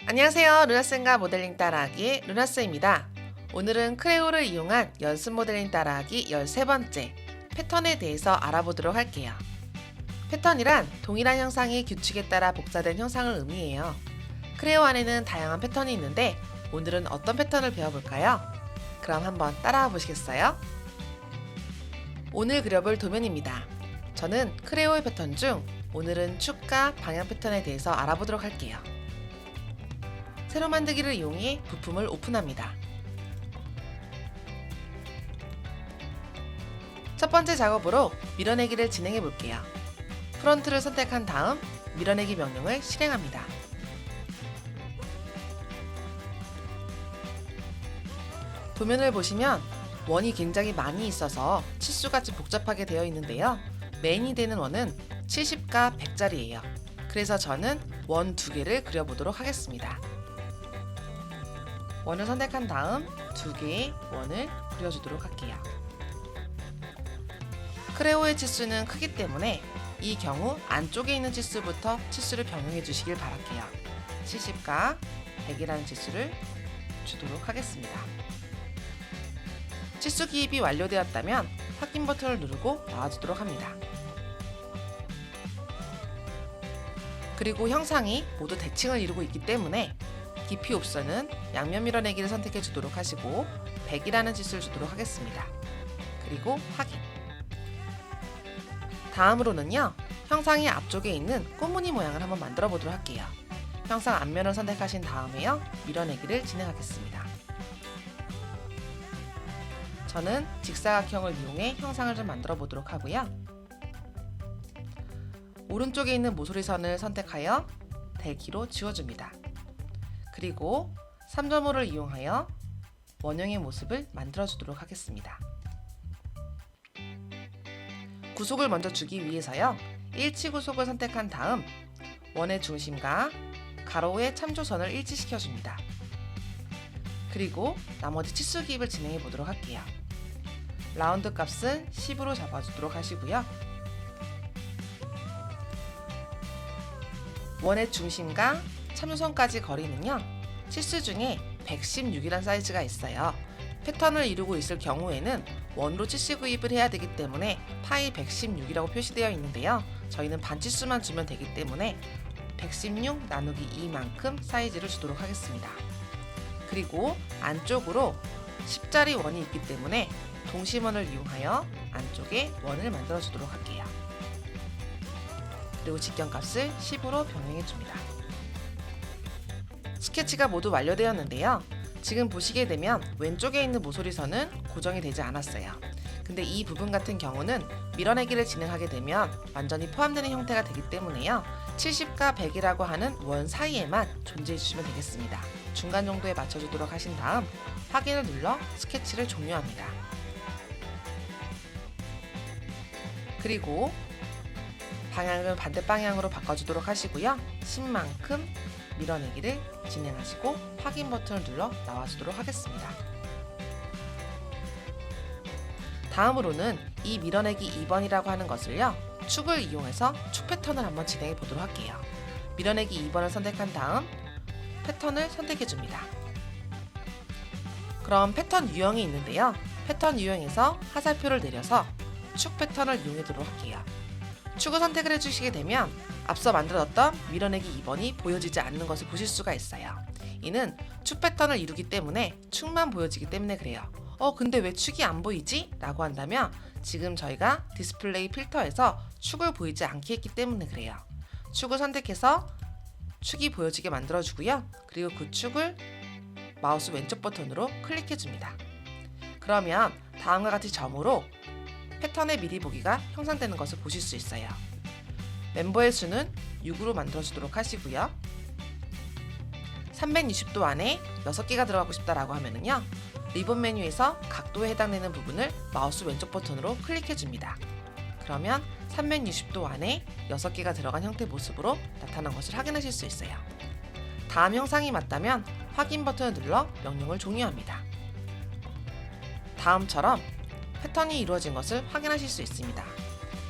안녕하세요. 루나쌤과 모델링 따라하기의 루나쌤입니다. 오늘은 크레오를 이용한 연습 모델링 따라하기 13번째 패턴에 대해서 알아보도록 할게요. 패턴이란 동일한 형상이 규칙에 따라 복사된 형상을 의미해요. 크레오 안에는 다양한 패턴이 있는데 오늘은 어떤 패턴을 배워볼까요? 그럼 한번 따라와 보시겠어요? 오늘 그려볼 도면입니다. 저는 크레오의 패턴 중 오늘은 축과 방향 패턴에 대해서 알아보도록 할게요. 세로 만들기를 이용해 부품을 오픈합니다. 첫 번째 작업으로 밀어내기를 진행해 볼게요. 프론트를 선택한 다음 밀어내기 명령을 실행합니다. 도면을 보시면 원이 굉장히 많이 있어서 치수같이 복잡하게 되어 있는데요. 메인이 되는 원은 70과 100짜리예요. 그래서 저는 원 2개를 그려보도록 하겠습니다. 원을 선택한 다음 2개의 원을 그려주도록 할게요. 크레오의 치수는 크기 때문에 이 경우 안쪽에 있는 치수부터 치수를 병행해 주시길 바랄게요. 70과 100이라는 치수를 주도록 하겠습니다. 치수 기입이 완료되었다면 확인 버튼을 누르고 나와주도록 합니다. 그리고 형상이 모두 대칭을 이루고 있기 때문에 깊이 옵션은 양면 밀어내기를 선택해 주도록 하시고 100이라는 치수를 주도록 하겠습니다. 그리고 확인. 다음으로는요, 형상이 앞쪽에 있는 꽃무늬 모양을 한번 만들어 보도록 할게요. 형상 앞면을 선택하신 다음에요, 밀어내기를 진행하겠습니다. 저는 직사각형을 이용해 형상을 좀 만들어 보도록 하고요. 오른쪽에 있는 모서리선을 선택하여 대기로 지워줍니다. 그리고 3.5를 이용하여 원형의 모습을 만들어 주도록 하겠습니다. 구속을 먼저 주기 위해서요, 일치 구속을 선택한 다음 원의 중심과 가로의 참조선을 일치시켜 줍니다. 그리고 나머지 치수 기입을 진행해 보도록 할게요. 라운드 값은 10으로 잡아주도록 하시고요. 원의 중심과 참조선까지 거리는요, 치수 중에 116이란 사이즈가 있어요. 패턴을 이루고 있을 경우에는 원으로 치수 구입을 해야 되기 때문에 파이 116이라고 표시되어 있는데요. 저희는 반치수만 주면 되기 때문에 116 나누기 2만큼 사이즈를 주도록 하겠습니다. 그리고 안쪽으로 10짜리 원이 있기 때문에 동심원을 이용하여 안쪽에 원을 만들어 주도록 할게요. 그리고 직경값을 10으로 병행해 줍니다. 스케치가 모두 완료되었는데요. 지금 보시게 되면 왼쪽에 있는 모서리선은 고정이 되지 않았어요. 근데 이 부분 같은 경우는 밀어내기를 진행하게 되면 완전히 포함되는 형태가 되기 때문에요. 70과 100이라고 하는 원 사이에만 존재해 주시면 되겠습니다. 중간 정도에 맞춰주도록 하신 다음 확인을 눌러 스케치를 종료합니다. 그리고 방향을 반대 방향으로 바꿔주도록 하시고요. 10만큼 밀어내기를 진행하시고 확인 버튼을 눌러 나와주도록 하겠습니다. 다음으로는 이 밀어내기 2번이라고 하는 것을요, 축을 이용해서 축 패턴을 한번 진행해 보도록 할게요. 밀어내기 2번을 선택한 다음 패턴을 선택해 줍니다. 그럼 패턴 유형이 있는데요. 패턴 유형에서 화살표를 내려서 축 패턴을 이용하도록 할게요. 축을 선택을 해주시게 되면 앞서 만들었던 밀어내기 2번이 보여지지 않는 것을 보실 수가 있어요. 이는 축 패턴을 이루기 때문에 축만 보여지기 때문에 그래요. 근데 왜 축이 안 보이지? 라고 한다면 지금 저희가 디스플레이 필터에서 축을 보이지 않게 했기 때문에 그래요. 축을 선택해서 축이 보여지게 만들어주고요. 그리고 그 축을 마우스 왼쪽 버튼으로 클릭해줍니다. 그러면 다음과 같이 점으로 패턴의 미리 보기가 형성되는 것을 보실 수 있어요. 멤버의 수는 6으로 만들어주도록 하시고요. 360도 안에 6개가 들어가고 싶다라고 하면은요, 리본 메뉴에서 각도에 해당되는 부분을 마우스 왼쪽 버튼으로 클릭해줍니다. 그러면 360도 안에 6개가 들어간 형태 모습으로 나타난 것을 확인하실 수 있어요. 다음 형상이 맞다면 확인 버튼을 눌러 명령을 종료합니다. 다음처럼 패턴이 이루어진 것을 확인하실 수 있습니다.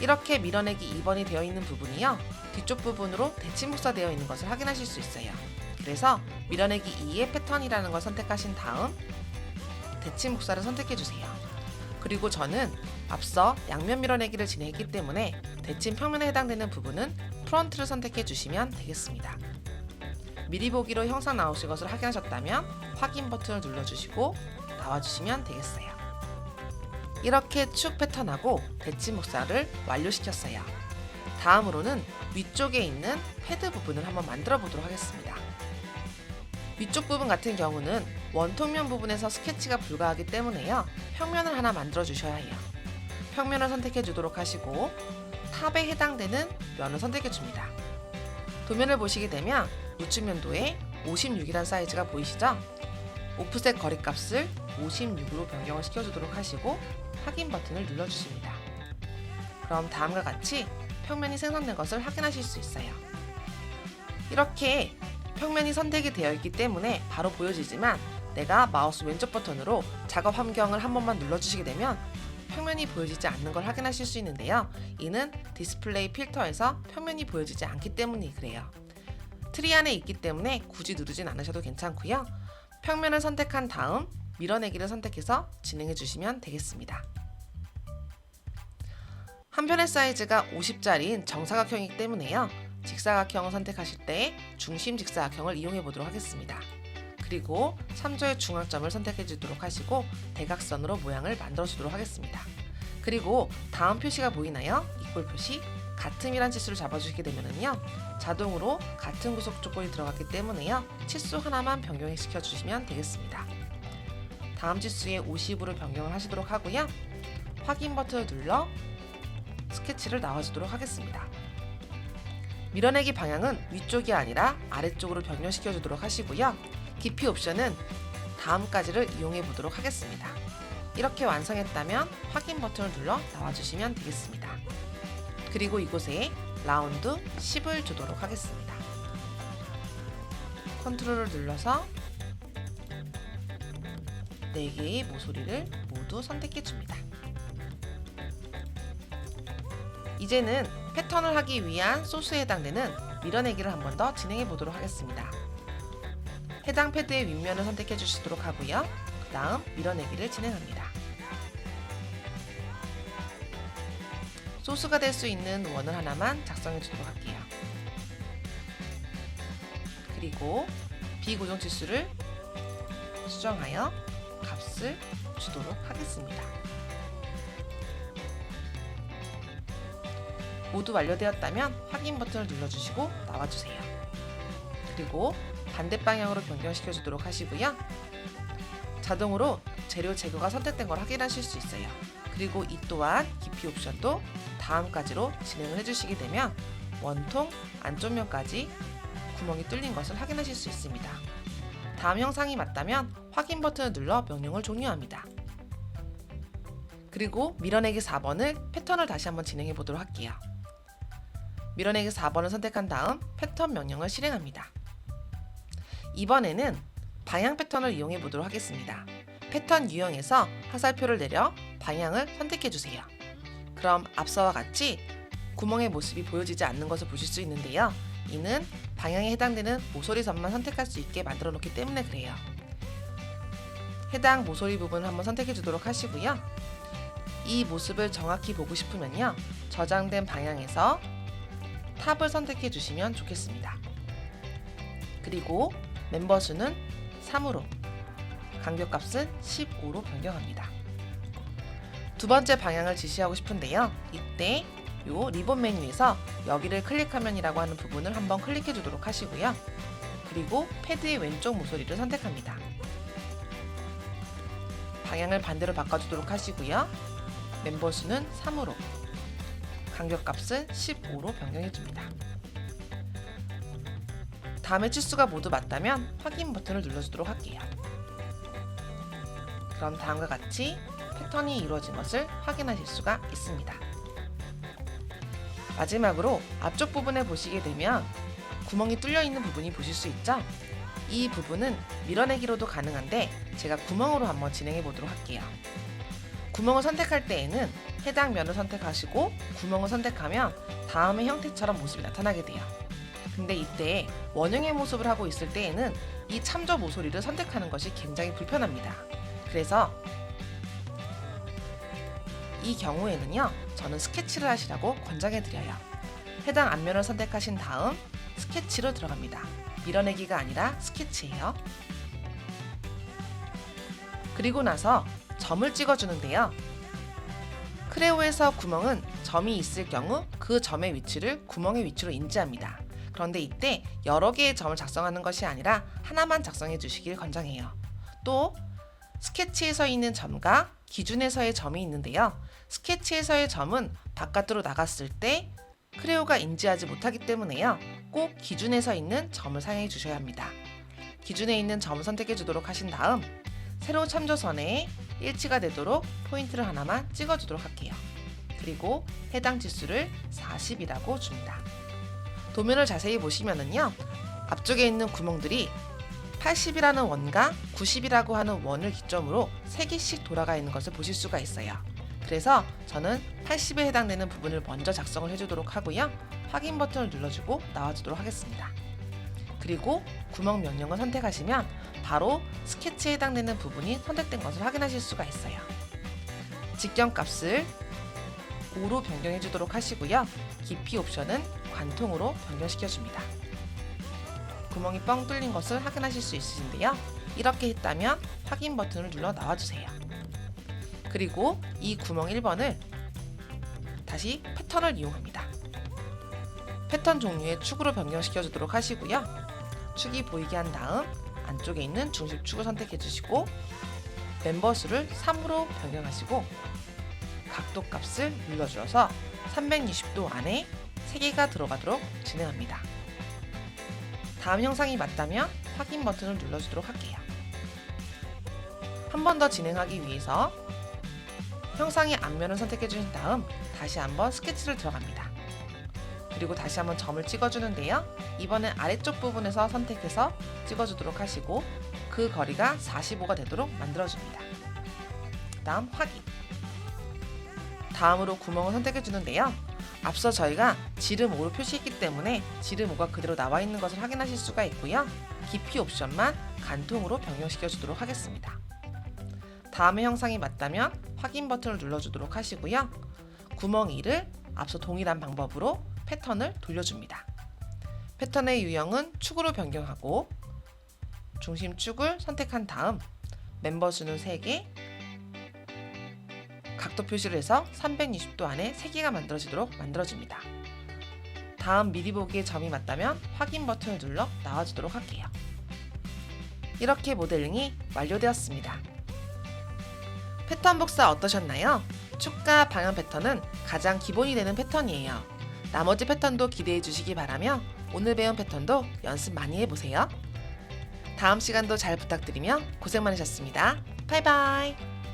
이렇게 밀어내기 2번이 되어 있는 부분이요, 뒤쪽 부분으로 대칭 복사되어 있는 것을 확인하실 수 있어요. 그래서 밀어내기 2의 패턴이라는 걸 선택하신 다음 닫힌 목살을 선택해주세요. 그리고 저는 앞서 양면 밀어내기를 진행했기 때문에 닫힌 평면에 해당되는 부분은 프론트를 선택해주시면 되겠습니다. 미리 보기로 형상 나오신 것을 확인하셨다면 확인 버튼을 눌러주시고 나와주시면 되겠어요. 이렇게 축 패턴하고 닫힌 목살을 완료시켰어요. 다음으로는 위쪽에 있는 패드 부분을 한번 만들어 보도록 하겠습니다. 위쪽 부분 같은 경우는 원통면 부분에서 스케치가 불가하기 때문에요. 평면을 하나 만들어 주셔야 해요. 평면을 선택해 주도록 하시고 탑에 해당되는 면을 선택해 줍니다. 도면을 보시게 되면 우측면도에 56이라는 사이즈가 보이시죠? 오프셋 거리값을 56으로 변경을 시켜주도록 하시고 확인 버튼을 눌러주십니다. 그럼 다음과 같이 평면이 생성된 것을 확인하실 수 있어요. 이렇게 평면이 선택이 되어 있기 때문에 바로 보여지지만 내가 마우스 왼쪽 버튼으로 작업 환경을 한 번만 눌러주시게 되면 평면이 보여지지 않는 걸 확인하실 수 있는데요. 이는 디스플레이 필터에서 평면이 보여지지 않기 때문이 그래요. 트리 안에 있기 때문에 굳이 누르진 않으셔도 괜찮고요. 평면을 선택한 다음 밀어내기를 선택해서 진행해 주시면 되겠습니다. 한 편의 사이즈가 50짜리인 정사각형이기 때문에요. 직사각형을 선택하실 때 중심 직사각형을 이용해 보도록 하겠습니다. 그리고 3조의 중앙점을 선택해 주도록 하시고 대각선으로 모양을 만들어 주도록 하겠습니다. 그리고 다음 표시가 보이나요? 이꼴 표시 같음이란 치수를 잡아주시게 되면요 자동으로 같은 구속 조건이 들어갔기 때문에요 치수 하나만 변경시켜 주시면 되겠습니다. 다음 치수에 50으로 변경을 하시도록 하고요. 확인 버튼을 눌러 스케치를 나와주도록 하겠습니다. 밀어내기 방향은 위쪽이 아니라 아래쪽으로 변경시켜 주도록 하시고요. 깊이 옵션은 다음까지를 이용해 보도록 하겠습니다. 이렇게 완성했다면 확인 버튼을 눌러 나와주시면 되겠습니다. 그리고 이곳에 라운드 10을 주도록 하겠습니다. 컨트롤을 눌러서 4개의 모서리를 모두 선택해 줍니다. 이제는 패턴을 하기 위한 소스에 해당되는 밀어내기를 한 번 더 진행해 보도록 하겠습니다. 해당 패드의 윗면을 선택해 주시도록 하고요. 그 다음 밀어내기를 진행합니다. 소스가 될 수 있는 원을 하나만 작성해 주도록 할게요. 그리고 비고정 치수를 수정하여 값을 주도록 하겠습니다. 모두 완료되었다면 확인 버튼을 눌러주시고 나와주세요. 그리고 반대 방향으로 변경시켜 주도록 하시고요. 자동으로 재료 제거가 선택된 걸 확인하실 수 있어요. 그리고 이 또한 깊이 옵션도 다음까지로 진행을 해주시게 되면 원통 안쪽면까지 구멍이 뚫린 것을 확인하실 수 있습니다. 다음 형상이 맞다면 확인 버튼을 눌러 명령을 종료합니다. 그리고 밀어내기 4번을 패턴을 다시 한번 진행해 보도록 할게요. 밀어내기 4번을 선택한 다음 패턴 명령을 실행합니다. 이번에는 방향 패턴을 이용해 보도록 하겠습니다. 패턴 유형에서 화살표를 내려 방향을 선택해 주세요. 그럼 앞서와 같이 구멍의 모습이 보여지지 않는 것을 보실 수 있는데요. 이는 방향에 해당되는 모서리 선만 선택할 수 있게 만들어 놓기 때문에 그래요. 해당 모서리 부분을 한번 선택해 주도록 하시고요. 이 모습을 정확히 보고 싶으면요. 저장된 방향에서 탑을 선택해 주시면 좋겠습니다. 그리고 멤버 수는 3으로 간격값은 15로 변경합니다. 두 번째 방향을 지시하고 싶은데요. 이때 요 리본 메뉴에서 여기를 클릭하면이라고 하는 부분을 한번 클릭해 주도록 하시고요. 그리고 패드의 왼쪽 모서리를 선택합니다. 방향을 반대로 바꿔주도록 하시고요. 멤버 수는 3으로 간격값은 15로 변경해 줍니다. 다음에 치수가 모두 맞다면 확인 버튼을 눌러주도록 할게요. 그럼 다음과 같이 패턴이 이루어진 것을 확인하실 수가 있습니다. 마지막으로 앞쪽 부분에 보시게 되면 구멍이 뚫려 있는 부분이 보실 수 있죠? 이 부분은 밀어내기로도 가능한데 제가 구멍으로 한번 진행해 보도록 할게요. 구멍을 선택할 때에는 해당 면을 선택하시고 구멍을 선택하면 다음의 형태처럼 모습이 나타나게 돼요. 근데 이때 원형의 모습을 하고 있을 때에는 이 참조 모서리를 선택하는 것이 굉장히 불편합니다. 그래서 이 경우에는요, 저는 스케치를 하시라고 권장해드려요. 해당 앞면을 선택하신 다음 스케치로 들어갑니다. 밀어내기가 아니라 스케치예요. 그리고 나서 점을 찍어주는데요. 크레오에서 구멍은 점이 있을 경우 그 점의 위치를 구멍의 위치로 인지합니다. 그런데 이때 여러 개의 점을 작성하는 것이 아니라 하나만 작성해 주시길 권장해요. 또 스케치에서 있는 점과 기준에서의 점이 있는데요. 스케치에서의 점은 바깥으로 나갔을 때 크레오가 인지하지 못하기 때문에요. 꼭 기준에서 있는 점을 사용해 주셔야 합니다. 기준에 있는 점을 선택해 주도록 하신 다음 세로 참조선에 일치가 되도록 포인트를 하나만 찍어주도록 할게요. 그리고 해당 지수를 40이라고 줍니다. 도면을 자세히 보시면은요, 앞쪽에 있는 구멍들이 80이라는 원과 90이라고 하는 원을 기점으로 3개씩 돌아가 있는 것을 보실 수가 있어요. 그래서 저는 80에 해당되는 부분을 먼저 작성을 해주도록 하고요. 확인 버튼을 눌러주고 나와주도록 하겠습니다. 그리고 구멍 명령을 선택하시면 바로 스케치에 해당되는 부분이 선택된 것을 확인하실 수가 있어요. 직경값을 5로 변경해 주도록 하시고요. 깊이 옵션은 관통으로 변경시켜 줍니다. 구멍이 뻥 뚫린 것을 확인하실 수 있으신데요. 이렇게 했다면 확인 버튼을 눌러 나와주세요. 그리고 이 구멍 1번을 다시 패턴을 이용합니다. 패턴 종류의 축으로 변경시켜 주도록 하시고요. 축이 보이게 한 다음 안쪽에 있는 중심축을 선택해 주시고 멤버 수를 3으로 변경하시고 각도 값을 눌러주어서 360도 안에 3개가 들어가도록 진행합니다. 다음 형상이 맞다면 확인 버튼을 눌러주도록 할게요. 한 번 더 진행하기 위해서 형상의 앞면을 선택해 주신 다음 다시 한번 스케치를 들어갑니다. 그리고 다시 한번 점을 찍어주는데요. 이번엔 아래쪽 부분에서 선택해서 찍어주도록 하시고 그 거리가 45가 되도록 만들어줍니다. 다음 확인. 다음으로 구멍을 선택해 주는데요. 앞서 저희가 지름 5로 표시했기 때문에 지름 5가 그대로 나와 있는 것을 확인하실 수가 있고요. 깊이 옵션만 간통으로 변경시켜 주도록 하겠습니다. 다음의 형상이 맞다면 확인 버튼을 눌러주도록 하시고요. 구멍 2를 앞서 동일한 방법으로 패턴을 돌려줍니다. 패턴의 유형은 축으로 변경하고 중심축을 선택한 다음 멤버 수는 3개, 각도 표시를 해서 360도 안에 3개가 만들어지도록 만들어줍니다. 다음 미리 보기의 점이 맞다면 확인 버튼을 눌러 나와주도록 할게요. 이렇게 모델링이 완료되었습니다. 패턴 복사 어떠셨나요? 축과 방향 패턴은 가장 기본이 되는 패턴이에요. 나머지 패턴도 기대해 주시기 바라며 오늘 배운 패턴도 연습 많이 해보세요. 다음 시간도 잘 부탁드리며 고생 많으셨습니다. 바이바이.